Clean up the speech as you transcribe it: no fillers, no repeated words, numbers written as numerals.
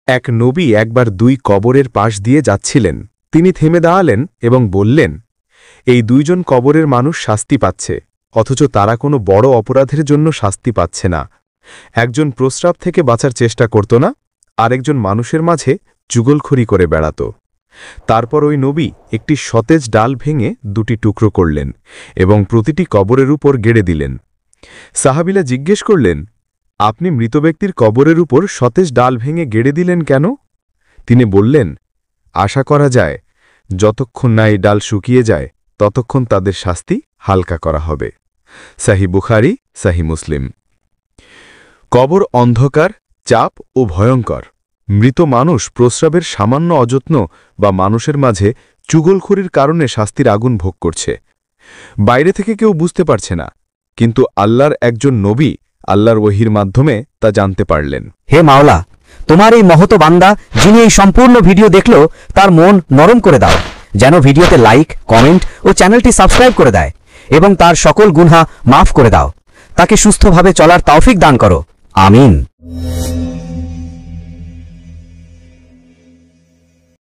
এক নবী একবার 2 কবরের পাশ দিয়ে যাচ্ছিলেন। তিনি থেমে দাঁড়ালেন এবং বললেন, এই 2 জন কবরের মানুষ শাস্তি পাচ্ছে, অথচ তারা কোনো বড় অপরাধের জন্য শাস্তি পাচ্ছে না। একজন প্রস্রাব থেকে বাঁচার চেষ্টা করত না, আরেকজন মানুষের মাঝে চুগলখড়ি করে বেড়াত। তারপর ওই নবী একটি সতেজ ডাল ভেঙে 2টি টুকরো করলেন এবং প্রতিটি কবরের উপর গেড়ে দিলেন। সাহাবীরা জিজ্ঞেস করলেন, আপনি মৃত ব্যক্তির কবরের উপর সতেজ ডাল ভেঙে গেড়ে দিলেন কেন? তিনি বললেন, আশা করা যায় যতক্ষণ না এই ডাল শুকিয়ে যায় ততক্ষণ তাদের শাস্তি হালকা করা হবে। সাহি বুখারী, সাহি মুসলিম। কবর অন্ধকার, চাপ ও ভয়ঙ্কর। মৃত মানুষ প্রস্রাবের সামান্য অযত্ন বা মানুষের মাঝে চুগলখড়ির কারণে শাস্তির আগুন ভোগ করছে। বাইরে থেকে কেউ বুঝতে পারছে না, কিন্তু আল্লাহর একজন নবী আল্লাহর ওহীর মাধ্যমে তা জানতে পারলেন। হে মাওলা, তোমার এই মহত বান্দা যিনি এই সম্পূর্ণ ভিডিও দেখল তার মন নরম করে দাও, যেন ভিডিওতে লাইক, কমেন্ট ও চ্যানেলটি সাবস্ক্রাইব করে দেয় এবং তার সকল গুনাহ মাফ করে দাও। তাকে সুস্থভাবে চলার তৌফিক দান করো। আমিন।